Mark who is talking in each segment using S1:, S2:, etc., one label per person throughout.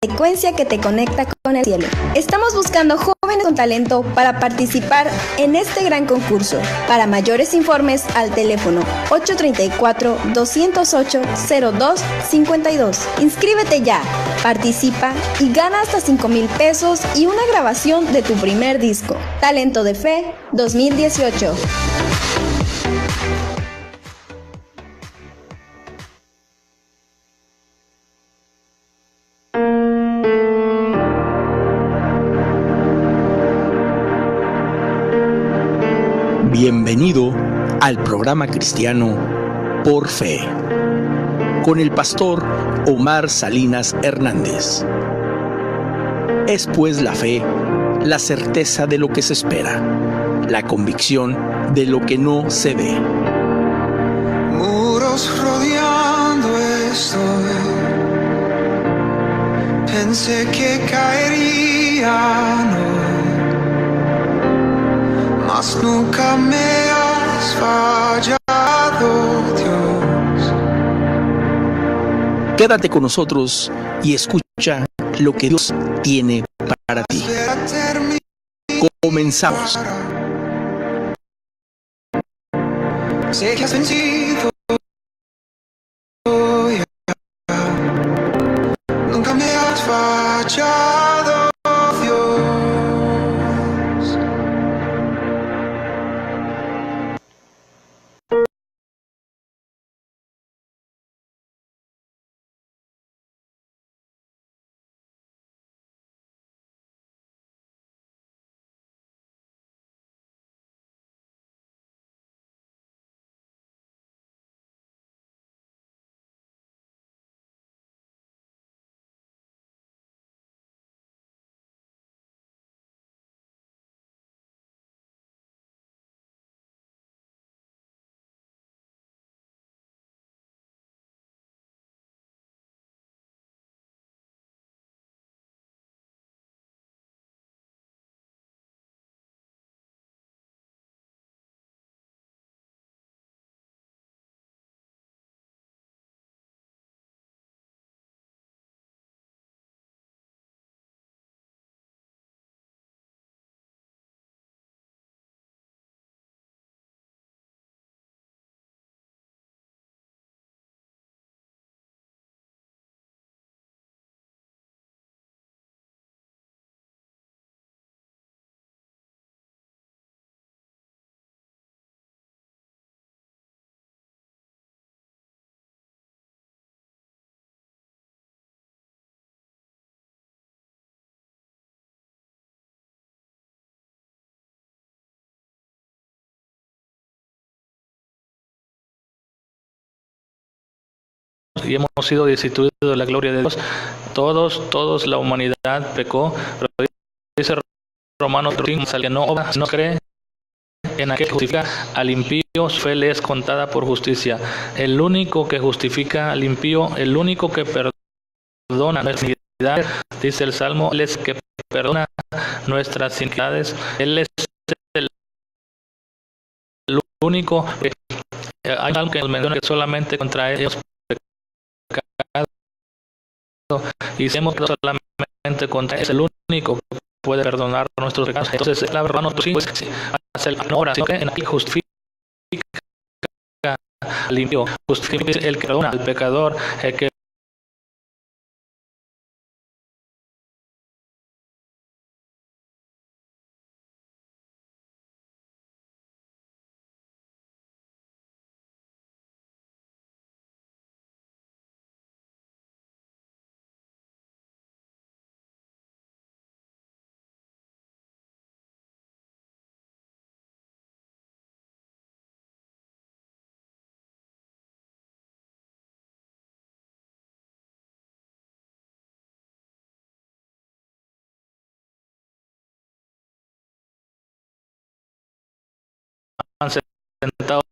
S1: frecuencia que te conecta con el cielo. Estamos buscando jóvenes con talento para participar en este gran concurso. Para mayores informes al teléfono 834-208-0252. Inscríbete ya, participa y gana hasta 5,000 pesos y una grabación de tu primer disco. Talento de Fe 2018.
S2: Bienvenido al programa cristiano Por Fe, con el pastor Omar Salinas Hernández. Es pues la fe, la certeza de lo que se espera, la convicción de lo que no se ve.
S3: Muros rodeando estoy, pensé que caería, no, mas nunca me has fallado, Dios.
S2: Quédate con nosotros y escucha lo que Dios tiene para ti. Comenzamos.
S3: Sé que has vencido, nunca me has fallado, Dios.
S4: Y hemos sido destituidos de la gloria de Dios. Todos la humanidad pecó, pero dice Romanos 5, al que no obra, no cree en aquel que justifica al impío, su fe le es contada por justicia. El único que justifica al impío, el único que perdona nuestras iniquidades, dice el Salmo, Él es que perdona nuestras iniquidades. Él es el único. Hay algo que nos menciona que solamente contra ellos y si hemos solamente contra él, es el único que puede perdonar nuestros pecados. Entonces la Romanos 5 hace la obra, sino que en aquel justifica al impío, justifica el que perdona al pecador, el que sentados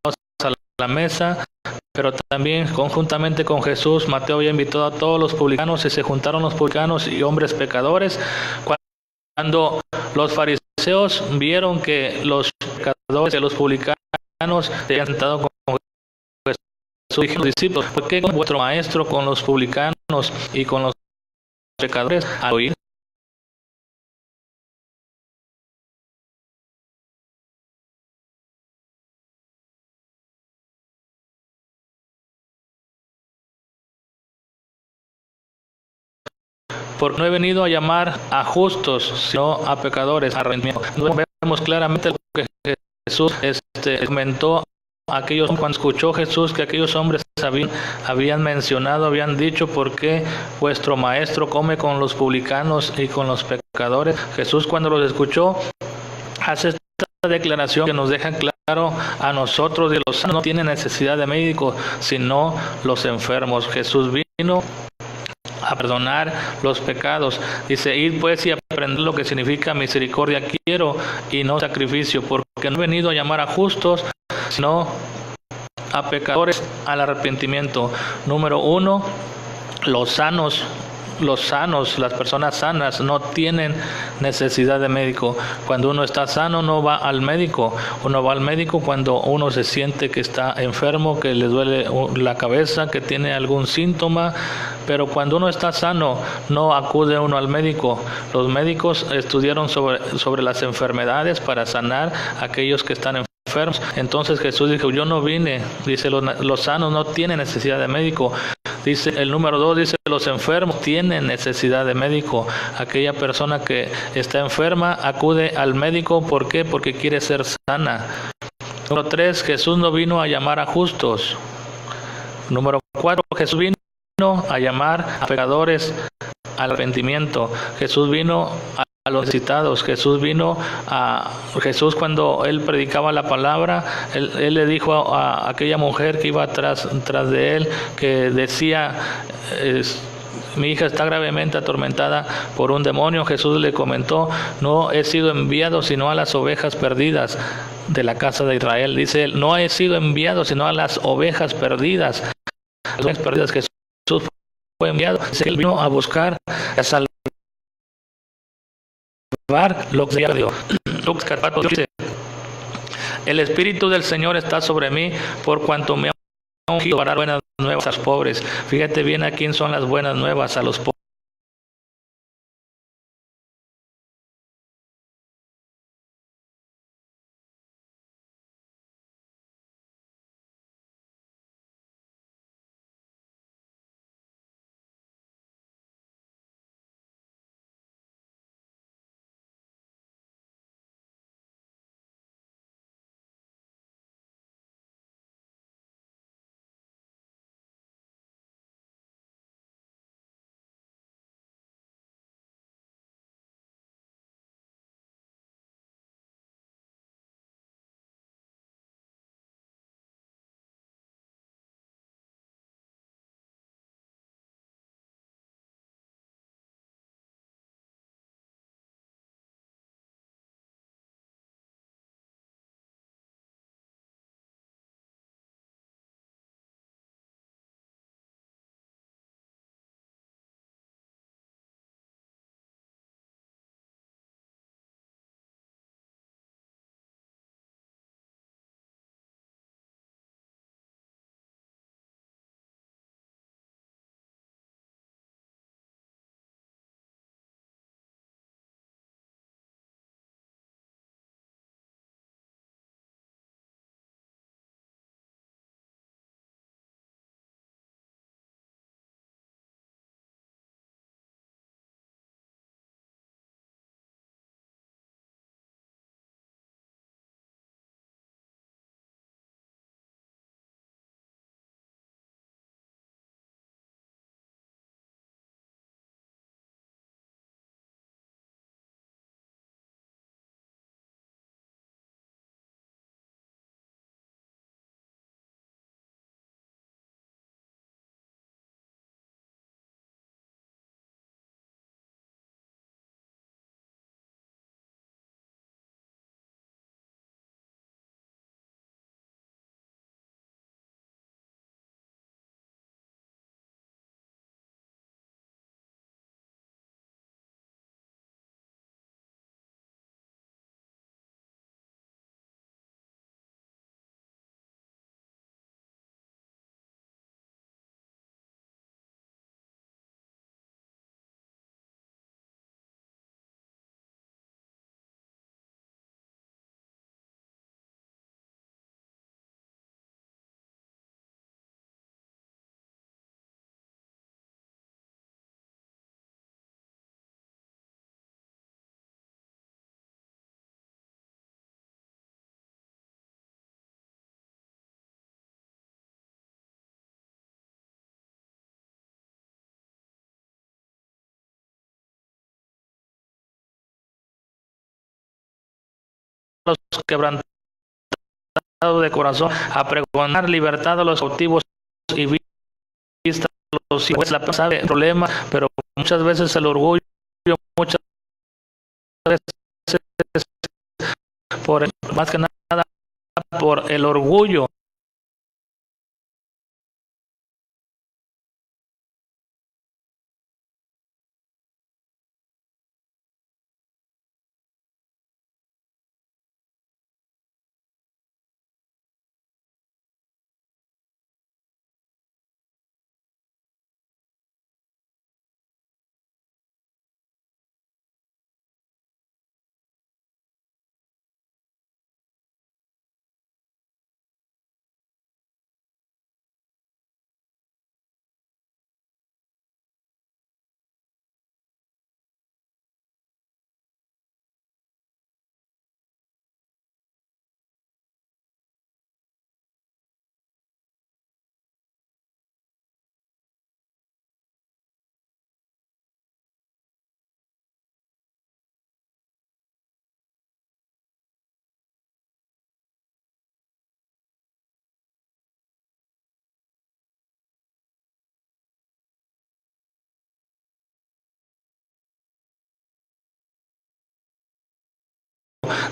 S4: a la mesa, pero también conjuntamente con Jesús, Mateo había invitado a todos los publicanos y se juntaron los publicanos y hombres pecadores. Cuando los fariseos vieron que los pecadores y los publicanos se habían sentado con Jesús, dijeron a los discípulos: ¿por qué con vuestro maestro, con los publicanos y con los pecadores al oír porque no he venido a llamar a justos, sino a pecadores, a arrepentimiento. Vemos claramente lo que Jesús comentó a aquellos cuando escuchó Jesús que aquellos hombres habían mencionado, habían dicho, ¿por qué vuestro maestro come con los publicanos y con los pecadores? Jesús, cuando los escuchó, hace esta declaración que nos deja claro a nosotros de los sanos no tienen necesidad de médicos, sino los enfermos. Jesús vino a perdonar los pecados. Dice, id pues y aprended lo que significa misericordia quiero y no sacrificio, porque no he venido a llamar a justos, sino a pecadores al arrepentimiento. Número 1, los sanos, las personas sanas no tienen necesidad de médico. Cuando uno está sano no va al médico. Uno va al médico cuando uno se siente que está enfermo, que le duele la cabeza, que tiene algún síntoma. Pero cuando uno está sano no acude uno al médico. Los médicos estudiaron sobre las enfermedades para sanar a aquellos que están enfermos. Entonces Jesús dijo, yo no vine, dice, los sanos no tienen necesidad de médico. Dice el número 2, dice, los enfermos tienen necesidad de médico. Aquella persona que está enferma acude al médico, ¿por qué? Porque quiere ser sana. Número 3, Jesús no vino a llamar a justos. Número 4, Jesús vino a llamar a pecadores al arrepentimiento. Jesús vino a los necesitados. Jesús cuando él predicaba la palabra, él le dijo a aquella mujer que iba tras de él, que decía, mi hija está gravemente atormentada por un demonio. Jesús le comentó, no he sido enviado sino a las ovejas perdidas de la casa de Israel. Dice él, no he sido enviado sino a las ovejas perdidas. Las ovejas perdidas. Jesús fue enviado. Dice que él vino a buscar, a salvar lo que se perdió. Lucas 4 dice, el Espíritu del Señor está sobre mí por cuanto me ha ungido para dar buenas nuevas a los pobres. Fíjate bien a quién son las buenas nuevas, a los pobres. los quebrantados de corazón, a pregonar libertad a los cautivos y vista a los ciegos. La paz sabe el problema, pero muchas veces el orgullo, muchas veces más que nada por el orgullo.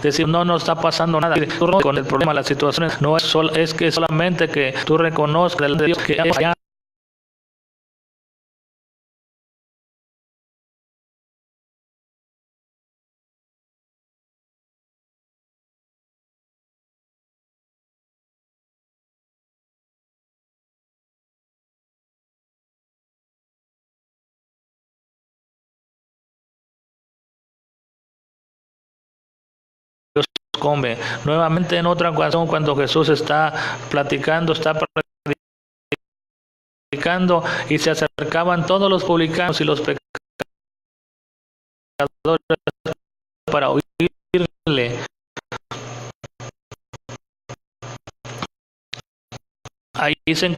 S4: Decir no está pasando nada con el problema, las situaciones no es que solamente que tú reconozcas el Dios que hay allá. Dios come. Nuevamente en otra ocasión cuando Jesús está predicando y se acercaban todos los publicanos y los pecadores para oírle. Ahí se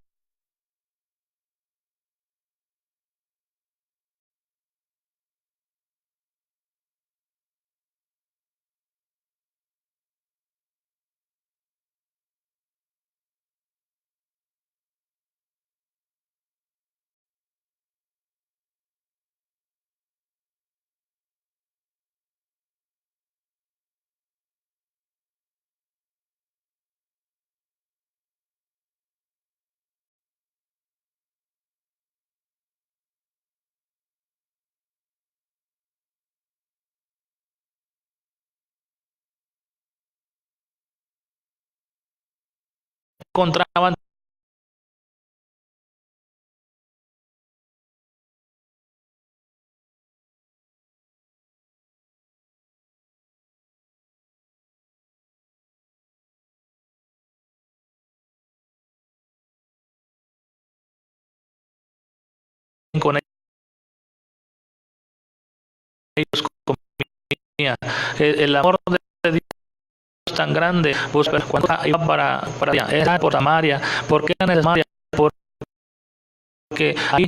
S4: encontraban con ellos comía. El amor de Dios es tan grande, pues cuando iba para allá, era por Samaria. ¿Por qué en Samaria? Porque ahí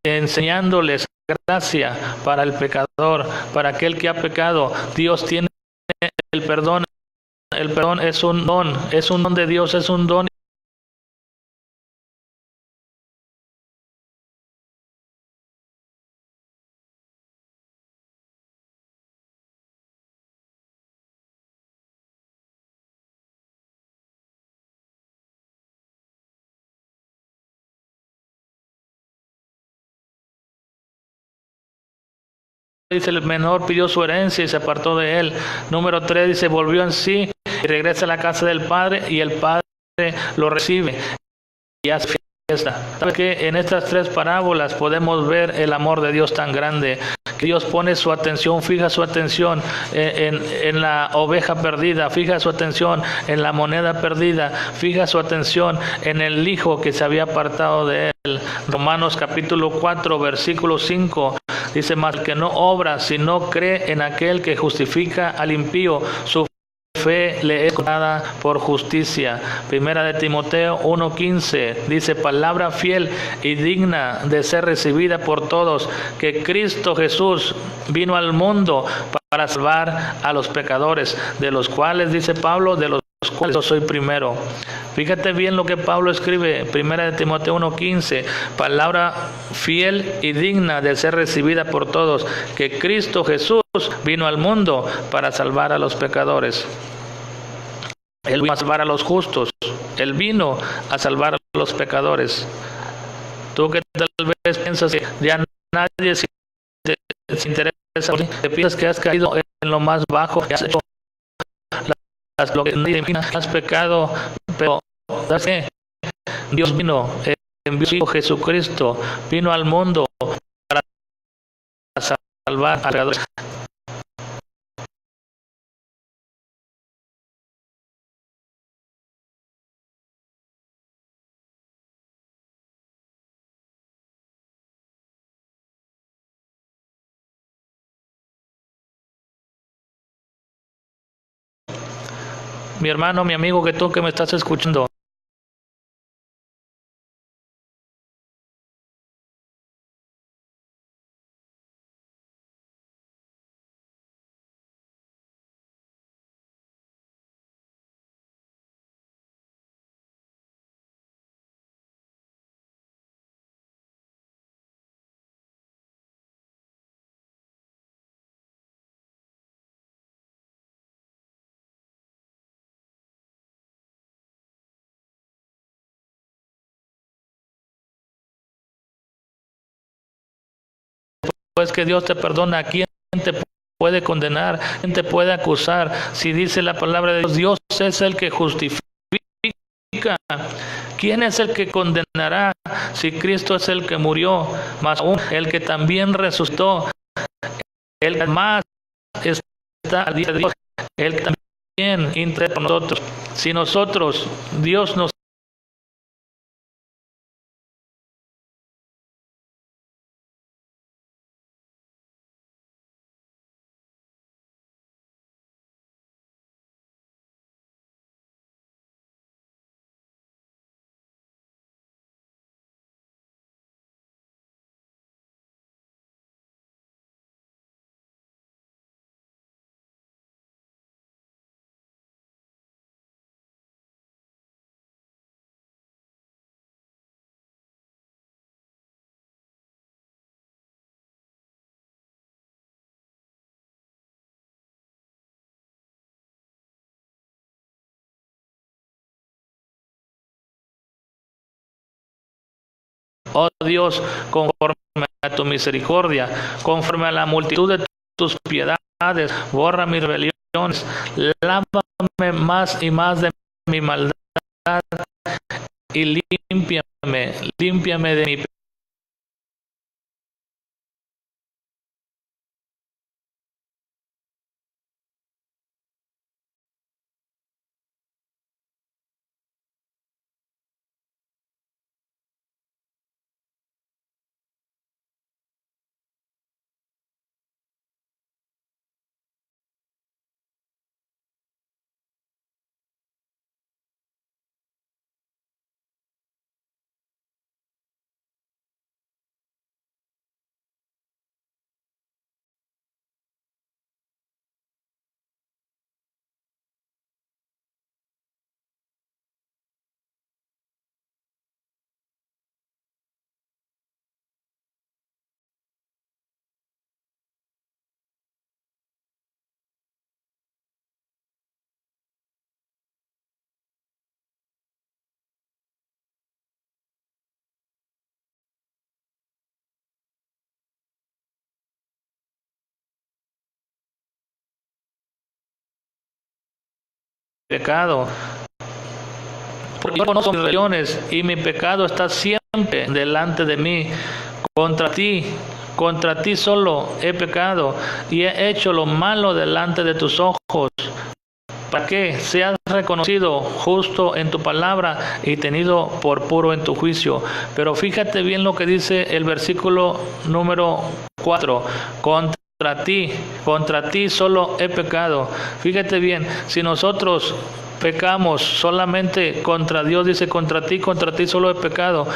S4: enseñándoles gracia para el pecador, para aquel que ha pecado. Dios tiene el perdón. El perdón es un don de Dios, es un don. Dice, el menor pidió su herencia y se apartó de él. Número 3 dice, volvió en sí y regresa a la casa del padre, y el padre lo recibe y hace fiesta. ¿Sabe qué? En estas 3 parábolas podemos ver el amor de Dios tan grande, que Dios pone su atención, fija su atención en la oveja perdida, fija su atención en la moneda perdida, fija su atención en el hijo que se había apartado de él. Romanos capítulo 4, versículo 5, dice, mas el que no obra, sino cree en aquel que justifica al impío, su fe le es dada por justicia. Primera de Timoteo 1:15 dice, palabra fiel y digna de ser recibida por todos, que Cristo Jesús vino al mundo para salvar a los pecadores, de los cuales, dice Pablo, de los cuales yo soy primero. Fíjate bien lo que Pablo escribe, Primera de Timoteo 1:15, palabra fiel y digna de ser recibida por todos, que Cristo Jesús vino al mundo para salvar a los pecadores. Él vino a salvar a los justos, Él vino a salvar a los pecadores. Tú que tal vez piensas que ya nadie se interesa, que piensas que has caído en lo más bajo, que has hecho lo que nadie imagina, has pecado, pero ¿sabes qué? Dios vino, envió a su Hijo Jesucristo, vino al mundo para salvar a pecadores. Mi hermano, mi amigo, que tú que me estás escuchando, pues que Dios te perdona, ¿a quién te puede condenar? ¿Quién te puede acusar? Si dice la palabra de Dios, Dios es el que justifica. ¿Quién es el que condenará? Si Cristo es el que murió, más aún el que también resucitó, el que más está a día de Dios, el que también intercede por nosotros. Si nosotros, Dios nos oh Dios, conforme a tu misericordia, conforme a la multitud de tus piedades, borra mis rebeliones, lávame más y más de mi maldad y límpiame de mi pecado. Porque yo conozco mis rebeliones y mi pecado está siempre delante de mí. Contra ti solo he pecado y he hecho lo malo delante de tus ojos, para que seas reconocido justo en tu palabra y tenido por puro en tu juicio. Pero fíjate bien lo que dice el versículo número 4. Contra ti solo he pecado. Fíjate bien, si nosotros pecamos solamente contra Dios, dice contra ti solo he pecado.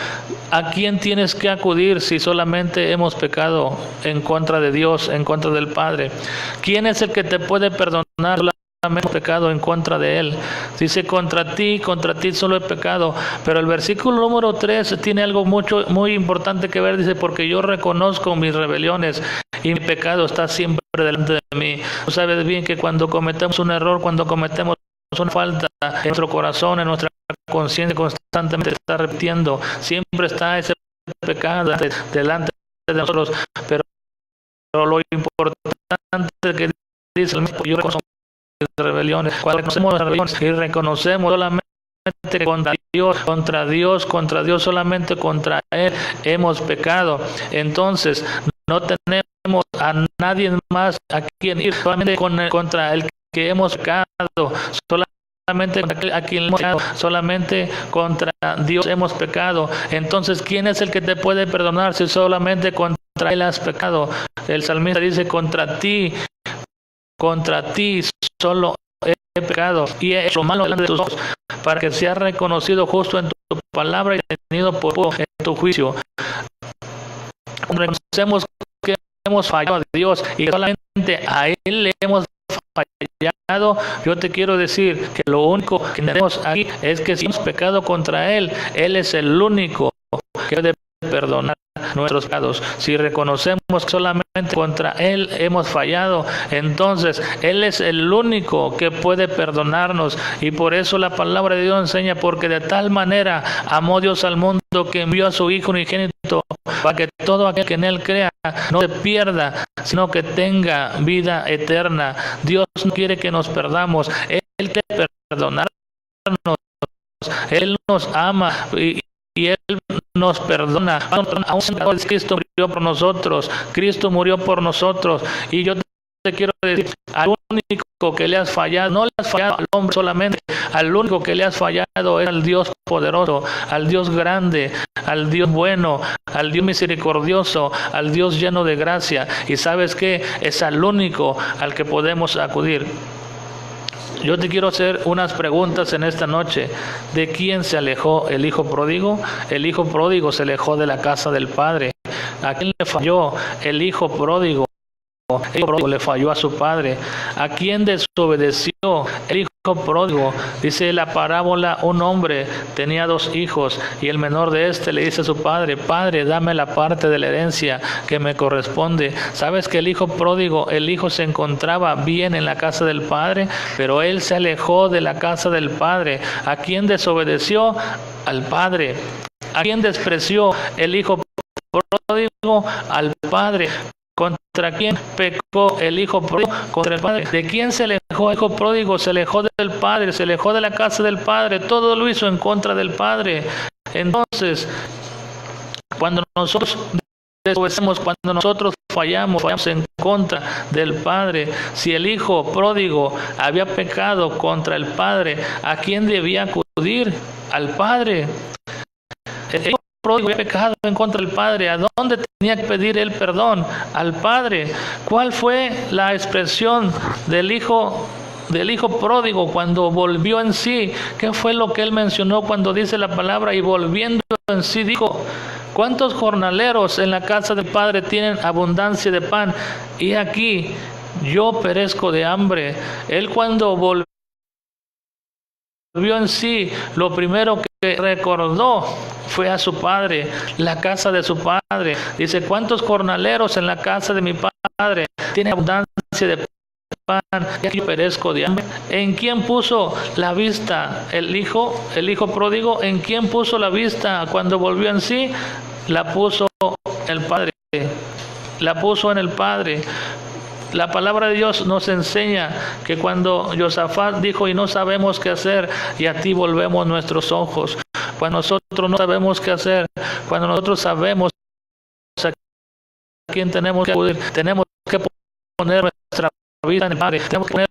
S4: ¿A quién tienes que acudir si solamente hemos pecado en contra de Dios, en contra del Padre? ¿Quién es el que te puede perdonar? Hemos pecado en contra de Él. Dice contra ti solo he pecado. Pero el versículo número 3 tiene algo muy importante que ver. Dice, porque yo reconozco mis rebeliones y mi pecado está siempre delante de mí. Tú sabes bien que cuando cometemos un error, cuando cometemos una falta, en nuestro corazón, en nuestra conciencia constantemente está repitiendo, siempre está ese pecado delante de nosotros. Pero lo importante que dice el mismo, yo reconozco rebeliones, cuando reconocemos las rebeliones y reconocemos solamente contra Dios, solamente contra Él hemos pecado, entonces no tenemos a nadie más a quien ir, solamente contra el que hemos pecado, solamente a quien hemos pecado, solamente contra Dios hemos pecado. Entonces, ¿quién es el que te puede perdonar si solamente contra Él has pecado? El salmista dice, contra ti solo he pecado y he hecho malo delante de tus ojos, para que seas reconocido justo en tu palabra y tenido por puro en tu juicio. Reconocemos que hemos fallado a Dios y solamente a Él le hemos fallado. Yo te quiero decir que lo único que tenemos aquí es que si hemos pecado contra Él, Él es el único que debe perdonar nuestros pecados. Si reconocemos que solamente contra Él hemos fallado, entonces Él es el único que puede perdonarnos. Y por eso la palabra de Dios enseña, porque de tal manera amó Dios al mundo que envió a su Hijo unigénito, para que todo aquel que en Él crea no se pierda, sino que tenga vida eterna. Dios no quiere que nos perdamos, Él quiere perdonarnos, Él nos ama y Él nos perdona. Aún Cristo murió por nosotros. Cristo murió por nosotros. Y yo te quiero decir, al único que le has fallado, no le has fallado al hombre solamente, al único que le has fallado es al Dios poderoso, al Dios grande, al Dios bueno, al Dios misericordioso, al Dios lleno de gracia. Y ¿sabes qué? Es al único al que podemos acudir. Yo te quiero hacer unas preguntas en esta noche. ¿De quién se alejó el hijo pródigo? El hijo pródigo se alejó de la casa del padre. ¿A quién le falló el hijo pródigo? El hijo pródigo le falló a su padre. ¿A quién desobedeció el hijo pródigo? Dice la parábola, un hombre tenía 2 hijos y el menor de este le dice a su padre, Padre, dame la parte de la herencia que me corresponde. ¿Sabes que el hijo pródigo, el hijo se encontraba bien en la casa del padre, pero él se alejó de la casa del padre? ¿A quién desobedeció? Al padre. ¿A quién despreció el hijo pródigo? Al padre. ¿Contra quién pecó el hijo pródigo? Contra el padre. ¿De quién se alejó el hijo pródigo? Se alejó del padre, se alejó de la casa del padre. Todo lo hizo en contra del padre. Entonces, cuando nosotros desobedecemos, cuando nosotros fallamos en contra del padre, si el hijo pródigo había pecado contra el padre, ¿a quién debía acudir? Al padre. El hijo pródigo había pecado en contra del padre. ¿A dónde tenía que pedir el perdón? Al padre. ¿Cuál fue la expresión del hijo pródigo cuando volvió en sí? ¿Qué fue lo que él mencionó cuando dice la palabra y volviendo en sí dijo? ¿Cuántos jornaleros en la casa del padre tienen abundancia de pan? Y aquí yo perezco de hambre. Él cuando volvió en sí, lo primero que recordó fue a su padre, la casa de su padre. Dice, ¿cuántos jornaleros en la casa de mi padre tienen abundancia de pan? Y aquí yo perezco de hambre. ¿En quién puso la vista el hijo pródigo? ¿En quién puso la vista cuando volvió en sí? La puso el padre. La puso en el padre. La palabra de Dios nos enseña que cuando Josafat dijo, y no sabemos qué hacer, y a ti volvemos nuestros ojos. Cuando nosotros no sabemos qué hacer, cuando nosotros sabemos a quién tenemos que acudir, tenemos que poner nuestra vida en el Padre, tenemos que poner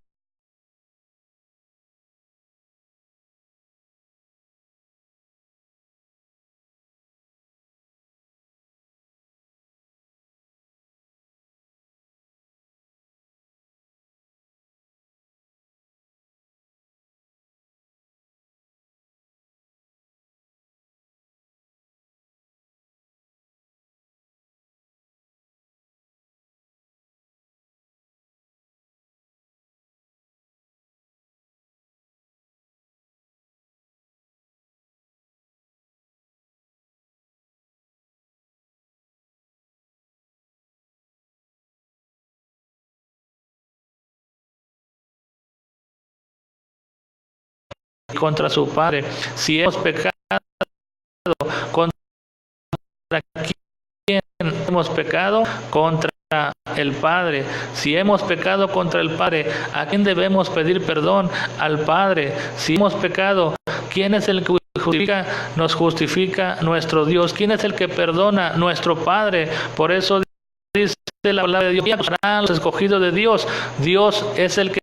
S4: contra su Padre. Si hemos pecado, ¿contra quién hemos pecado? Contra el Padre. Si hemos pecado contra el Padre, ¿a quién debemos pedir perdón? Al Padre. Si hemos pecado, ¿quién es el que justifica? Nos justifica nuestro Dios. ¿Quién es el que perdona? Nuestro Padre. Por eso dice la palabra de Dios, a los escogidos de Dios. Dios es el que